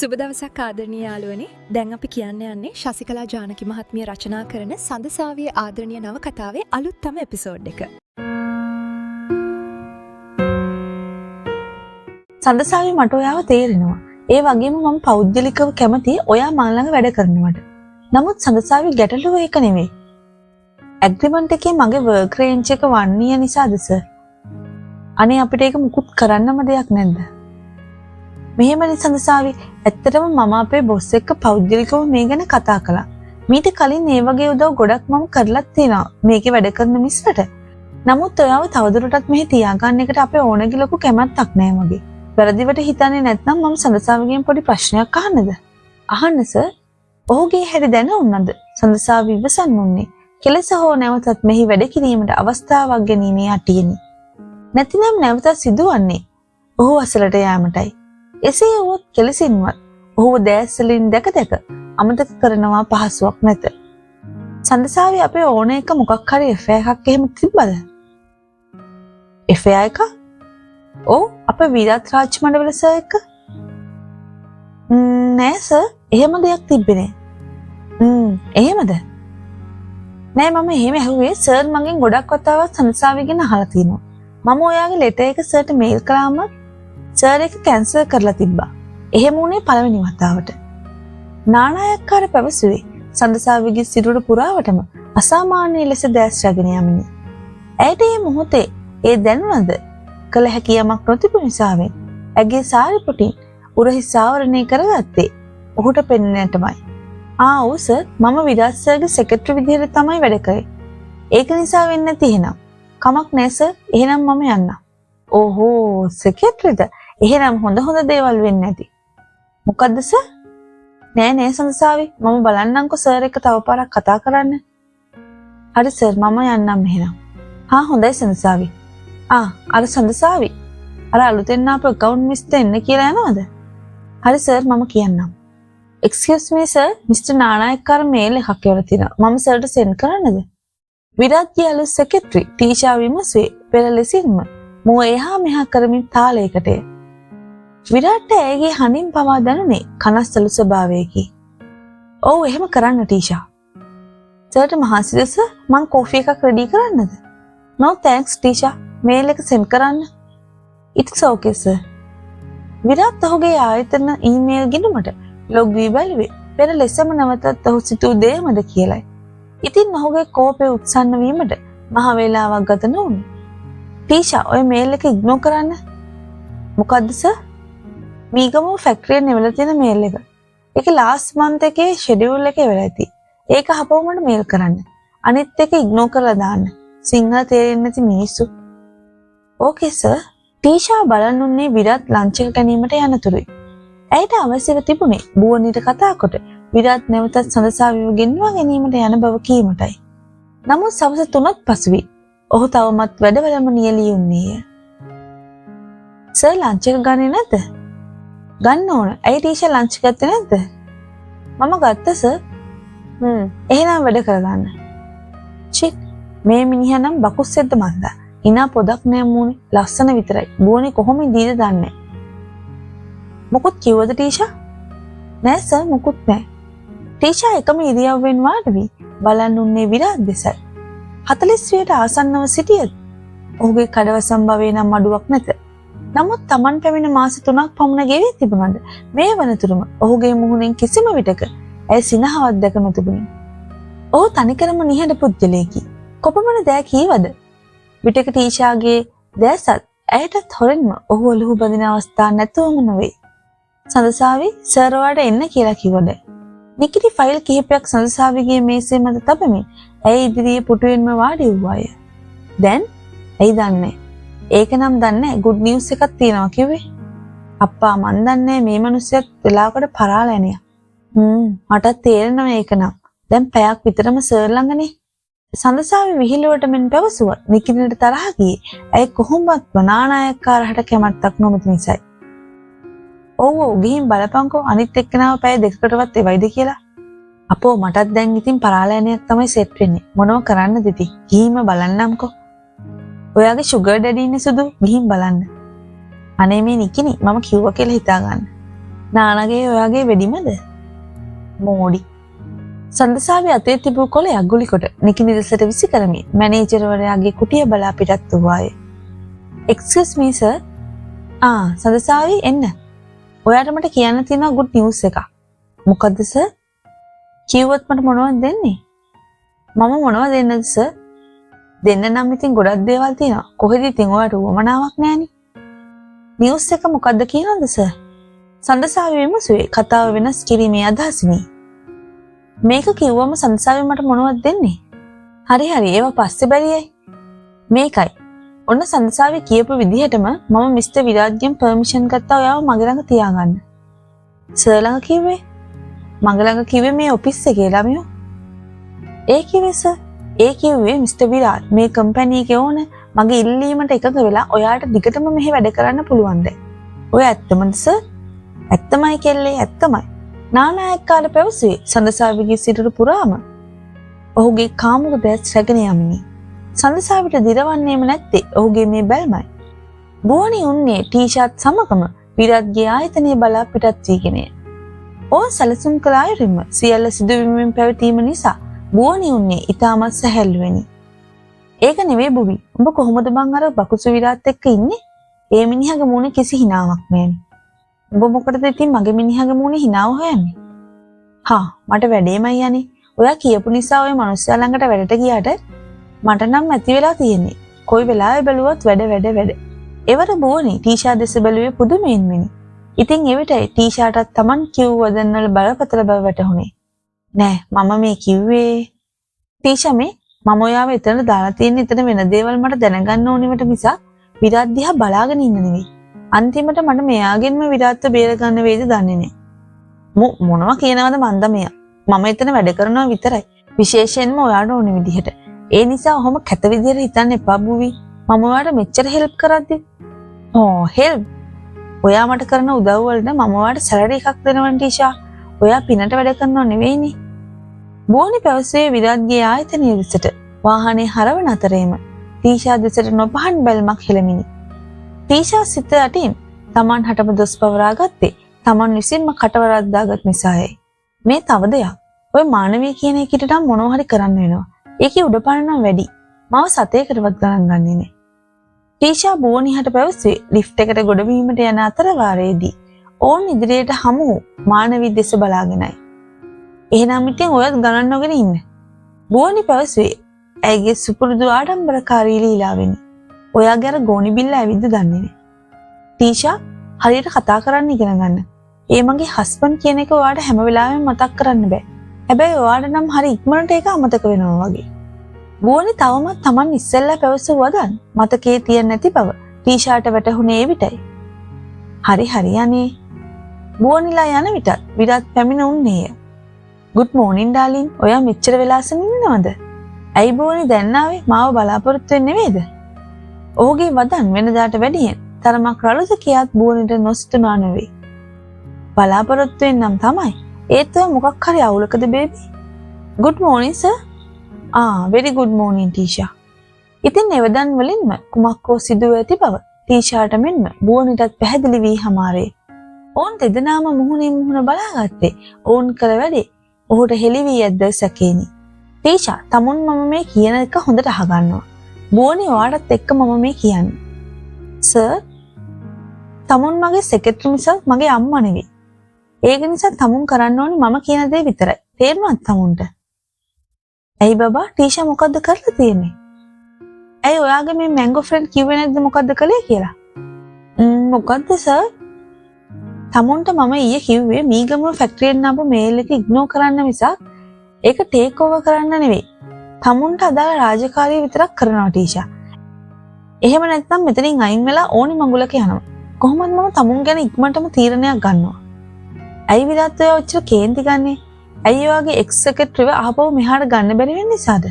සුබ දවසක් ආදරණීය යාළුවනේ. දැන් අපි කියන්න යන්නේ ශසිකලා ජානකි මහත්මිය රචනා කරන සඳසාවියේ ආදරණීය නවකතාවේ අලුත්ම එපිසෝඩ් එක. සඳසාවි මට ඔයාව තේරෙනවා. ඒ වගේම මම පෞද්ගලිකව කැමති ඔයා මා ළඟ වැඩ කරනවට. නමුත් සඳසාවි ගැටලුව ඒක නෙවෙයි. ඇග්‍රීමන්ට් එකේ මගේ වර්ක් රේන්ජ් එක 1 year නිසාද සර්? අනේ අපිට ඒක මුකුත් කරන්නම දෙයක් නැද්ද? මෙහෙමනේ සඳසාවි, ඇත්තටම මම අපේ බොස් එක්ක පෞද්ගලිකව මේ ගැන කතා කළා. මීට කලින් මේ වගේ උදව් ගොඩක් මම කරලත් තියෙනවා මේකේ වැඩ කරන මිස්ලට. නමුත් ඔයාව තවදුරටත් මෙහි තියාගන්න එකට අපේ ඕනගේ ලොකු කැමැත්තක් නැහැ මගේ. වැරදිවට හිතන්නේ නැත්නම් මම සඳසාවිගෙන් පොඩි ප්‍රශ්නයක් අහන්නද? අහන්න සර්. ඔහුගේ හැටි දැන උන්නද? සඳසාවි ඉවසන්න උන්නේ. කෙලෙස හෝ නැවතත් මෙහි වැඩ කිරීමට අවස්ථාවක් ගැනීමේ අටියෙනි. නැතිනම් නැවතත් සිදුවන්නේ ඔහු අසලට යාමටයි. එසේ වුවත් කෙලෙසින්වත් ඔහුව දැස්සලින් දැක දැක අමතක කරනවා පහසුවක් නැත. සඳසාවි අපේ ඕන එක මොකක් හරි FI එකක් එහෙම තිබ්බද? FI එක? ඔව් අපේ විරාත් රාජ් මණ්ඩවල සර් එක? නෑ සර්, එහෙම දෙයක් තිබ්බේ නෑ. එහෙමද? නෑ මම එහෙම ඇහුවේ සර් මගෙන් ගොඩක් වතාවක් සඳසාවි ගැන අහලා තියෙනවා. මම ඔයාගේ ලෙටර් එක සර්ට මේල් කළාම සර් එක කැන්සල් කරලා තිබ්බා. එහෙම වුණේ පළවෙනි වතාවට. නානායක්කාර පැවසුවේ සඳසාවිගේ සිරුර පුරාවටම අසාමාන්‍ය ලෙස දැස් රැගෙන යමිනි. ඇයට මේ මොහොතේ ඒ දැනුණද කළ හැකි යමක් නොතිබුණු නිසාවෙන් ඇගේ සාරි පුටින් උරහිස් ආවරණය කරගත්තේ ඔහුට පෙනෙන්නටමයි. ඔව් සර්, මම විරාජ් සර්ගේ සෙක්‍රටරි විදිහට තමයි වැඩ කරේ. ඒක නිසා වෙන්නේ නැති එහෙනම්. කමක් නෑ සර්, එහෙනම් මම යන්නම්. ඕහෝ, සෙක්‍රටරිද? එහෙනම් හොඳ දේවල් වෙන්නේ නැති. මොකද්ද සර්? නෑ සඳසාවි, මම බලන්නම්කෝ සර් එක්ක තව පාරක් කතා කරන්න. හරි සර්, මම යන්නම් එහෙනම්. හොඳයි සඳසාවි. අර සඳසාවි, අර අලුතෙන් ආපු account මිස්ට එන්න කියලා යනවද? හරි සර්, මම කියන්නම්. excuse me sir, Mr. Nanayakkara mail එකක් එවලා තියෙනවා. මම සර්ට send කරන්නද? විරාජ්ගේ අලුත් සෙක්‍රටරි ටීෂා විමසුවේ පෙර ලෙසින්ම මුව එහා මෙහා කරමින් තාලයකටය. විරාට්ට ඇයගේ හඬින් පවා දැනුනේ කනස්සලු ස්වභාවයකි. ඔව් එහෙම කරන්න ටීෂා. සර්ට මහන්සිද සර්? මං කෝෆි එකක් රෙඩි කරන්නද? No thanks ටීෂා, මේල් එක send කරන්න. It's okay sir. විරාට් ඔහුගේ ආයතන ඊමේල් ගිණුමට ලොග් වී බැලුවේ පෙර ලෙසම නැවතත් ඔහු සිතූ දෙයමද කියලයි. ඉතින් ඔහුගේ කෝපය උත්සන්න වීමට මහ වේලාවක් ගත නොවුණි. ටීෂා, ඔය මේල් එක ඉග්නෝ කරන්න. මොකද්ද සර්? මීගමු ෆැක්ටරියෙන් එවලා තියෙන මේල් එක. ඒකේ ලාස්ට් මන්ත් එකේ ෂෙඩියුල් එක එවලා ඇති. ඒක හපවමට මේල් කරන්න. අනිත් එක ඉග්නෝ කරලා දාන්න. සිංහල තේරෙන්නේ නැති මිනිස්සු. ඕකේ සර්. ටීෂා බලන් උන්නේ විරාත් ලන්ච් එක ගැනීමට යනතුරුයි. ඇයට අවශ්‍යව තිබුණේ බුවනිට කතා කොට විරාත් නැවතත් සඳසාවිව ගෙන්වා ගැනීමට යන බව කීමටයි. නමුත් සවස 3ක් පසුවී ඔහු තවමත් වැඩවලම නියැලී උන්නේය. සර් ලන්ච් එක ගන්නේ නැද්ද? ගන්න ඕන. ඇයි ටීෂා ලන්ච් ගත්තේ නැද්ද? මම ගත්තා සර්. එහෙනම් වැඩ කරගන්න. චික්, මේ මිනිහා නම් බකුස්සෙද්ද මන්දා. ඉනා පොදක් නෑ මූණේ, ලස්සන විතරයි. බුවනේ කොහොම ඉදීද දන්නේ. මොකුත් කිව්වද ටීෂා? නෑ සර්, මොකුත් නෑ. ටීෂා එකම ඉරියව්වෙන් වාඩි වී බලන් උන්නේ විරාත් දෙසයි. 40ට ආසන්නව සිටියද ඔහුගේ කඩවසම් භවයේ නම් අඩුවක් නැත. නමුත් Taman පැමිණ මාස 3ක් පමණ ගෙවී තිබුණද මේ වනතුරුම ඔහුගේ මුහුණෙන් කිසිම විටක ඇය සිනහවක් දැක නොතිබුණි. ඔහු තනිකරම නිහඬ පුද්ගලයෙකි. කොපමණ දෑ කීවද? විටක ටීෂාගේ දැසත් ඇයටත් හොරෙන්ම ඔහු ඔලුහු බඳින අවස්ථා නැතුවම නොවේ. සඳසාවි, සර් ඔයාට එන්න කියලා කිව්වද? නිකිටි ෆයිල් කිහිපයක් සඳසාවිගේ මේසේ මත තබමින් ඇය ඉදිරියේ පුටුවෙන්ම වාඩි වූවාය. දැන් ඇයි දන්නේ? ඒක නම් දන්නේ ගුඩ් නිවුස් එකක් තියෙනවා කිව්වේ. අප්පා මන් දන්නේ මේ මිනිස්සුත් වෙලාවකට පරාලැනිය. මටත් තේරෙනවා ඒක නම්. දැන් පැයක් විතරම සර් ළඟනේ. සඳසාවි විහිළුවට මෙන් පැවසුවා නිකිටිට තරහ ගියේ ඇයි කොහොමවත් නානායක්කාරහට කැමැත්තක් නොමැති නිසායි. ඔව් ගිහින් බලපංකෝ අනිත් එක්කෙනාව පැය දෙකකටවත් එවයිද කියලා. අපෝ මටත් දැන් ඉතින් පරාලෑනියක් තමයි සෙට් වෙන්නේ. මොනව කරන්නද ඉතින්? ගිහින්ම බලන්නම්කෝ. ඔයාගේ ෂුගර් ඩැඩි ඉන්නේ සුදු, ගිහින් බලන්න. අනේ මේ නිකිනි මම කිව්වා කියලා හිතා ගන්න. නානගේ ඔයාගේ වෙඩිමද? මෝඩි. සඳසාවේ අතේ තිබූ කොළයක් ගුලිකොට නිකිනිදසට විසි කරමින් මැනේජර්වරයාගේ කුටිය බලා පිටත් වූවාය. "එක්ස්කියුස් මී සර්." සඳසාවේ එන්න. ඔයාට මට කියන්න තියෙනවා ගුඩ් නිවුස් එකක්. "මොකද්ද සර්?" "කිව්වොත් මට මොනවද දෙන්නේ?" "මම මොනවද දෙන්නද සර්?" "දෙන්න නම් ඉතින් ගොඩක් දේවල් තියෙනවා. කොහෙද ඉතින් ඔයාට උවමනාවක් නැහනේ." "නිවුස් එක මොකද්ද කියනවද සර්?" සඳසාවේ විමසුවේ කතාව වෙනස් කිරීමේ අදහසිනි. "මේක කිව්වම සඳසාවේ මට මොනවද දෙන්නේ?" "හරි ඒව පස්සේ බැරියයි. මේකයි. ඔන්න සඳසාවේ කියපු විදිහටම මම මිස්ටර් විරාජ්ගෙන් පර්මිෂන් ගත්තා ඔයාව මගේ ළඟ තියාගන්න." "සර් ළඟ කිව්වේ?" "මගේ ළඟ කිව්වේ මේ ඔෆිස් එකේ ළමයෝ." "ඒ කිව්වේ සර්?" "ඒ කිව්වේ මිස්ටර් විරාජ් මේ කම්පැනි එකේ ඕන මගේ ඉල්ලීමට එකඟ වෙලා ඔයාට දිගටම මෙහෙ වැඩ කරන්න පුළුවන්ද?" "ඔය ඇත්තමද සර්?" "ඇත්තමයි කෙල්ලේ ඇත්තමයි." නානායක්කාර පැවසුවේ සඳසාවිගේ සිරුර පුරාම ඔහුගේ කාමුක දැස් රැගෙන යමිනි. සඳසාවිට දිරවන්නේම නැත්තේ ඔහුගේ මේ බැල්මයි. බුවනි උන්නේ ටීෂාත් සමගම විරාජ්ගේ ආයතනය බලා පිටත් වීගෙනය. ඕ සැලසුම් කළ අයුරින්ම සියල්ල සිදුවීමෙන් පැවතීම නිසා බුවනි උන්නේ ඉතාමත් සැහැල්ලුවෙනි. "ඒක නෙවෙයි බුවි. උඹ කොහොමද බං අර බකුසු විරාත් එක්ක ඉන්නේ? ඒ මිනිහගේ මූණේ කිසි හිනාවක් නෑනේ." "උඹ මොකටද ඉතින් මගේ මිනිහගේ මූණේ හිනාව හොයන්නේ?" "මට වැඩේමයි යන්නේ. ඔයා කියපු නිසා ওই මනුස්සයා ළඟට වැඩට ගියාට මට නම් ඇති වෙලා තියෙන්නේ. කොයි වෙලාවෙ බැලුවත් වැඩ. එවර බුවනි ටීෂා දෙස බැලුවේ පුදුමයෙන්මනි. ඉතින් එවිටයි ටීෂාටත් Taman කිව් වදන්වල බලපතල බව වැටහුනේ. "නෑ මම මේ කිව්වේ ටීෂා මම ඔයාව එතන දාලා තියෙන්නේ එතන වෙන දේවල් මට දැනගන්න ඕනෙවට මිසක් විරාත් දිහා බලාගෙන ඉන්න නෙවෙයි. අන්තිමට මට මෙයාගෙන්ම විරාත්ව බේරගන්න වේද දන්නේ නෑ." "මොනවා කියනවද මන්ද මෙයා? මම එතන වැඩ කරනවා විතරයි. විශේෂයෙන්ම ඔයාට ඕන විදිහට. ඒ නිසා ඔහොම කැත විදිහට හිතන්න එපා බුවි. මම ඔයාට මෙච්චර හෙල්ප් කරද්දි." "හෙල්ප්? ඔයා මට කරන උදව් වලට මම ඔයාට සැලරි එකක් දෙනවනේ ටීෂා. ඔයා පිනට වැඩ කරනව නෙවෙයිනේ." බුවනි පැවසුවේ විරාජ්ගේ ආයතනයේ දෙසට වාහනේ හරවන අතරේම ටීෂා දෙසට නොපහන් බැල්මක් හෙළමිනි. ටීෂා සිත යටින් Taman හටම දොස් පවරා ගත්තේ Taman විසින්ම කටවරද්දාගත් නිසායි. "මේ තව දෙයක්. ඔය මානවී කියන එකට නම් මොනවා හරි කරන්න වෙනවා. ඒකේ උඩපාන නම් වැඩි. මාව සතේකටවත් ගණන් ගන්නේ නෑ." ටීෂා බුවනිහට පැවසුවේ ලිෆ්ට් එකට ගොඩ වීමට යන අතර වාරයේදී ඕන් ඉදිරියට හමු වූ මානවී දෙස බලාගෙනයි. "එහෙනම් ඉතින් ඔයත් ගණන් නොගෙන ඉන්න." බුවනි පැවසුවේ ඇයගේ සුපුරුදු ආඩම්බරකාරී ලීලාවෙනි. "ඔයාගේ අර ගෝනි බිල්ල ඇවිද්ද දන්නේ නෑ." "ටීෂා හරියට කතා කරන්න ඉගෙන ගන්න. ඒ මගේ හස්බන්ඩ් කියන එක ඔයාට හැම වෙලාවෙම මතක් කරන්න බෑ. හැබැයි ඔයාට නම් හරි ඉක්මනට ඒක අමතක වෙනවා වගේ." බුවනි තවමත් Taman ඉස්සෙල්ලා පැවසුවදන් මතකයේ තියන්නේ නැති බව ටීෂාට වැටහුනේ එවිටයි. "හරි අනේ." බුවනිලා යන විටත් විරාත් පැමිණ උන්නේය. "Good මෝනින් darling. ඔයා මෙච්චර වෙලාසෙන් ඉන්නවද? ඇයි බුවනි දැන් ආවේ? මාව බලාපොරොත්තු වෙන්නේ නෙවෙයිද?" ඔහුගේ වදන් වෙනදාට වැඩියෙන් තරමක් රළුද කියාත් බුවනිට නොසිතුණා නෙවෙයි. "බලාපොරොත්තු වෙන්නම් තමයි. ඒත් ඔය මොකක් හරි අවුලකද බේබි?" "Good මෝනින් sir." "වෙරි ගුඩ් මෝනින් ටීෂා." ඉතින් එවදන් වලින්ම කුමක්කෝ සිදුව ඇති බව ටීෂාට මෙන්ම බුවනිටත් පැහැදිලි වී හමාරේ. ඔවුන් දෙදෙනාම මුහුණින් මුහුණ බලාගත්තේ ඔවුන් කළ වැඩේ ඔහුට හෙළි වී ඇද්ද සැකේනි. "ටීෂා තමුන් මම මේ කියන එක හොඳට අහගන්නවා. බුවනි ඔයාටත් එක්ක මම මේ කියන්නේ." "සර් තමුන් මගේ සෙක්‍රටරි මිසක් මගේ අම්මා නෙවෙයි. ඒක නිසා තමුන් කරන්න ඕනි මම කියන දේ විතරයි. තේරුණාද තමුන්ට?" "ඇයි බබා ටීෂා මොකද්ද කරලා තියෙන්නේ?" "ඇයි ඔයාගේ මේ මැංගෝ ෆ්‍රෙන්ඩ් කිව්වේ නැද්ද මොකද්ද කළේ කියලා?" "මොකද්ද සර්?" "තමුන්ට මම ඊයේ කිව්වේ මීගමුව ෆැක්ටරියෙන් ආපු මේල් එක ඉග්නෝර් කරන්න මිසක් ඒක ටේක් ඕවර් කරන්න නෙවෙයි. තමුන්ට අදාළ රාජකාරිය විතරක් කරනවා ටීෂා. එහෙම නැත්නම් මෙතනින් අයින් වෙලා ඕනි මඟුලක යනවා. කොහොමද මම තමුන් ගැන ඉක්මනටම තීරණයක් ගන්නවා." "ඇයි විරාත් ඔයා ඔච්චර කේන්ති ගන්නේ? ඇයි ඔයාගේ එක්ස් සෙක්‍රටරිව ආපහු මෙහාට ගන්න බැරි වෙන්නේ නිසාද?"